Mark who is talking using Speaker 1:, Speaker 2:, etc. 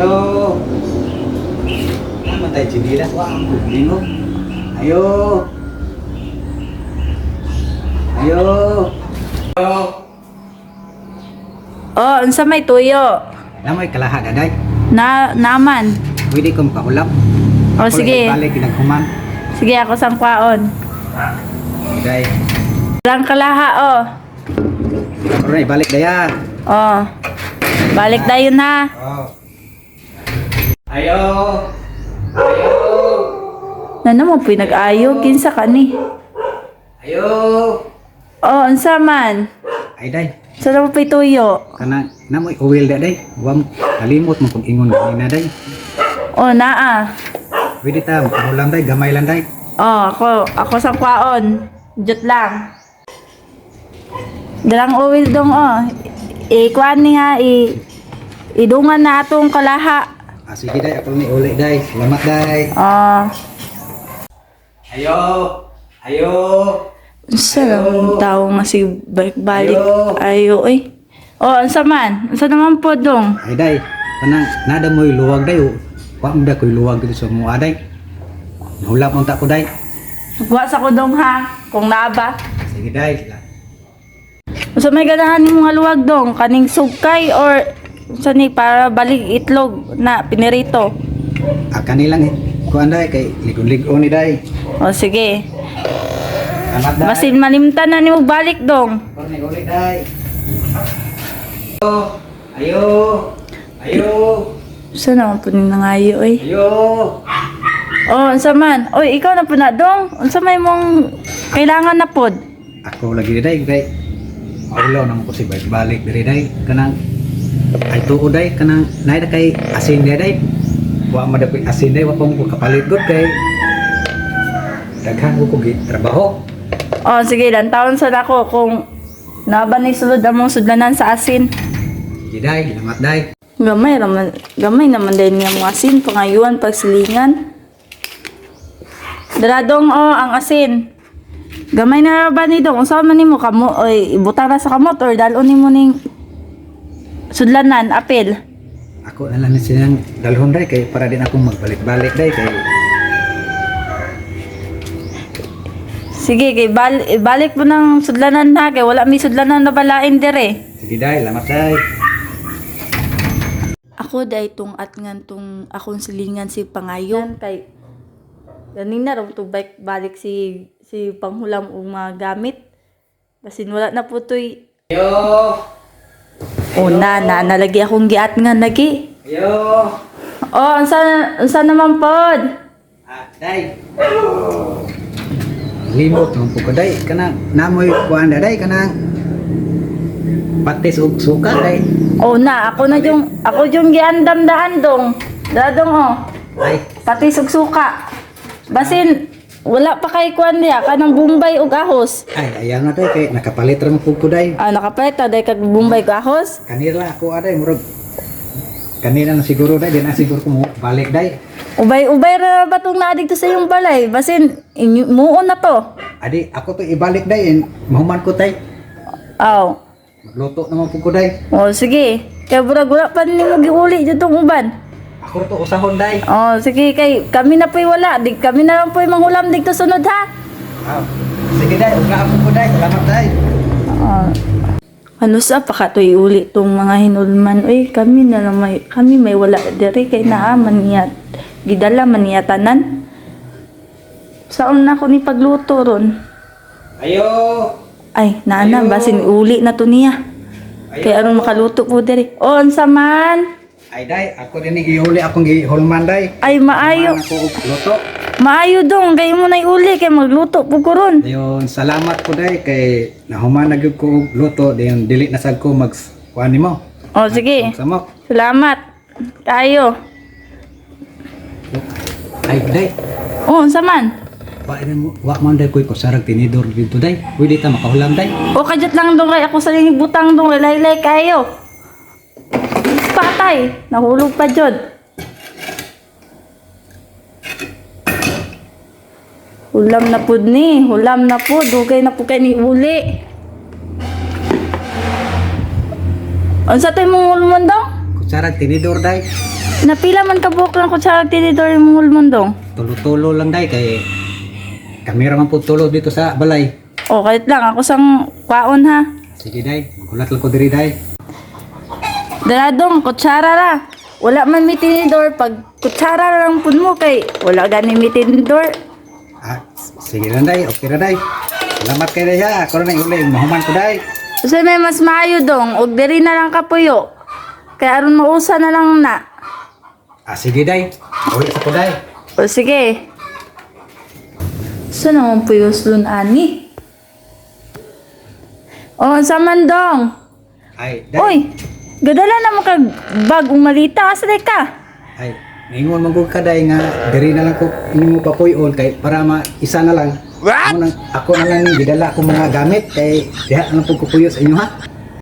Speaker 1: Ayo. Ano tayo chinilas? Wah, ang bingo. Ayo. Ayo. Ayo.
Speaker 2: Oh, unsa may tuyo?
Speaker 1: Namoy kalaha daday.
Speaker 2: Naman.
Speaker 1: Pwede kong paulap.
Speaker 2: Oh, sige.
Speaker 1: Balik kinagkuman.
Speaker 2: Sige, ako sang kwaon.
Speaker 1: Daday.
Speaker 2: Lang kalaha, oh.
Speaker 1: Alright, balik daya.
Speaker 2: Oh. Balik dayon ha.
Speaker 1: Oh. Ayo. Ayo.
Speaker 2: Na naman po'y nag-ayo. Kinsa ka ni?
Speaker 1: Ayo.
Speaker 2: Oh, unsa man?
Speaker 1: Ay day.
Speaker 2: Sa naman po'y tuyo?
Speaker 1: Kana namoy uwil daday. Wam kalimot mo kung ingon na day.
Speaker 2: Oh, naa.
Speaker 1: Pwede ta ulam day, gamay lang day.
Speaker 2: Oh, ako sang kwaon. Jut lang. Dalang uwil dong, oh. Kuan ni ha, idungan na atong kalaha.
Speaker 1: Ah, sige day, ako ni uli day. Salamat day.
Speaker 2: Oh.
Speaker 1: Ayo. Ayo.
Speaker 2: Unsa lang tao nga si balik-balik. Ayo, eh. Oh, unsa man? Unsa naman po dong?
Speaker 1: Ay day, kanang nada mo'y luwag day. Wa mo da ko'y luwag dito sa mga day. Hulap mo ta ko day.
Speaker 2: Nagwa sa ko dong ha, kung naaba.
Speaker 1: Sige day.
Speaker 2: So may ganahan ni mga luwag dong, kaning sugkay or sa ni para balik itlog na pinirito.
Speaker 1: Ah, kanilang kuan day kay ligon-ligon ni day.
Speaker 2: O sige.
Speaker 1: Salamat day.
Speaker 2: Basin malimtan na nimo balik dong.
Speaker 1: Ako ni uli day. Ayo. Ayo. Ayo.
Speaker 2: Sa naman po ni nangayo eh.
Speaker 1: Ayo.
Speaker 2: Oh, unsa man? Oy, ikaw na po na dong. Unsa may mong kailangan na pod?
Speaker 1: Ako lagi day kay maulaw naman ko si balik diri day kanang ay tuo day kanang naay na kay asin day. Wa man dapat asin day wa pa mo kapalit gud kay daghan ko trabaho.
Speaker 2: Oh, sige, dan taon sa nako kung naba ni sulod among sudlanan sa asin.
Speaker 1: Sige day, salamat day.
Speaker 2: Gamay naman din nga mga asin, pangayuan, pagsilingan. Daradong, oh, ang asin. Gamay na ba ni dong? Unsa man nimo kamo oy ibutang na sa kamot or dalon nimo ning sudlanan apel.
Speaker 1: Ako na lang silang dalhon day kay para din ako magbalik-balik day kay
Speaker 2: Sige, kay balik mo ng sudlanan na kay wala mi sudlanan na balain dire.
Speaker 1: sige day, salamat day.
Speaker 2: Ako day tong at ngan tong akong silingan si pangayon kay ganing na raw to balik si panghulam og mga gamit. Basin wala na po to'y
Speaker 1: Ayo.
Speaker 2: una na nalagi akong giat nga lagi.
Speaker 1: Ayo.
Speaker 2: Oh, unsa naman pod?
Speaker 1: Ah, day. Limot mo ko day kanang namoy kuan day kanang patis ug suka day.
Speaker 2: Oh na, ako yung giandam daan dong. Dadong oh.
Speaker 1: Ay,
Speaker 2: Pati sugsuka. Basin wala pa kay kuan niya kanang Bombay ug ahos.
Speaker 1: ay ayan na day kay nakapalit ra mo pud ko day.
Speaker 2: Ah, nakapalit ta day kag Bombay ug ahos.
Speaker 1: Kanila ako aday murag kanina na siguro day din na siguro ko mo balik day.
Speaker 2: Ubay ra ba tong naadig to sa yung balay? Basin muon na to.
Speaker 1: Adi ako to ibalik day mahuman ko tay.
Speaker 2: Aw.
Speaker 1: Magluto naman pud ko day.
Speaker 2: Oh, sige. Kay burag-wala pa nimo giuli jud tong uban.
Speaker 1: Ako to usahon day.
Speaker 2: Oh, sige kay kami na po'y wala. Kami na lang po'y manghulam dito sunod ha.
Speaker 1: Ah, sige day, uga ako ko day. Salamat day.
Speaker 2: Ano sa pakatoy uli tong mga hinulman. Uy, kami may wala diri kay naa maniyat. Gidala maniyatanan. Saon na ko ni pagluto ron.
Speaker 1: Ayo.
Speaker 2: Ay, naana basin uli na to niya. Kay aron makaluto po diri. Oh, unsa man?
Speaker 1: Ay day, ako din gihuli akong gihulman day.
Speaker 2: Ay, maayo.
Speaker 1: Ako og luto.
Speaker 2: Maayo dong, kay mo na uli kay magluto po ko ron.
Speaker 1: Dayon, salamat ko day kay nahuman na gyud ko og luto dayon dili na sad ko mag kuan nimo.
Speaker 2: Oh, sige.
Speaker 1: Samok.
Speaker 2: Salamat. Kayo.
Speaker 1: Ay day,
Speaker 2: Oh, unsa man?
Speaker 1: wa man day koy kusarag tinidor dito day. Pwede ta makahulam day.
Speaker 2: O kajat lang dong kay ako sa ling butang dong laylay kayo. Patay, nahulog pa jud. Hulam na pud ni, hulam na pud, dugay na pud kay ni uli. Unsa tay mong ulmon daw?
Speaker 1: Kusarag tinidor day.
Speaker 2: Napila man ka buhok lang kutsara tinidor yung hulmundong.
Speaker 1: Tulo-tulo lang day kay kamera man po tulo dito sa balay.
Speaker 2: O, kahit lang, ako sang kwaon ha.
Speaker 1: Sige day, magulat lang ko diri day.
Speaker 2: Daladong, kutsara ra. Wala man may tinidor. Pag kutsara lang pun mo kay wala gani may tinidor.
Speaker 1: Sige lang day, okay ra day. Salamat kay day ha. Ako na uli, mahuman ko day.
Speaker 2: Kasi may mas maayo dong. Og diri na lang kapuyo. Kaya aron mausa na lang na.
Speaker 1: Sige day. Uli sa ko day.
Speaker 2: O sige. Saan naman puyos lun ani? O, sa mandong.
Speaker 1: Ay, day.
Speaker 2: Uy, gadala naman kag bagong malita. Asa ka?
Speaker 1: Ay, ningon man ka day nga diri na lang ko inimo papuyon kay para isa na lang. What? Ako na lang gidala ko mga gamit kay diha na lang po ko puyo sa inyo ha.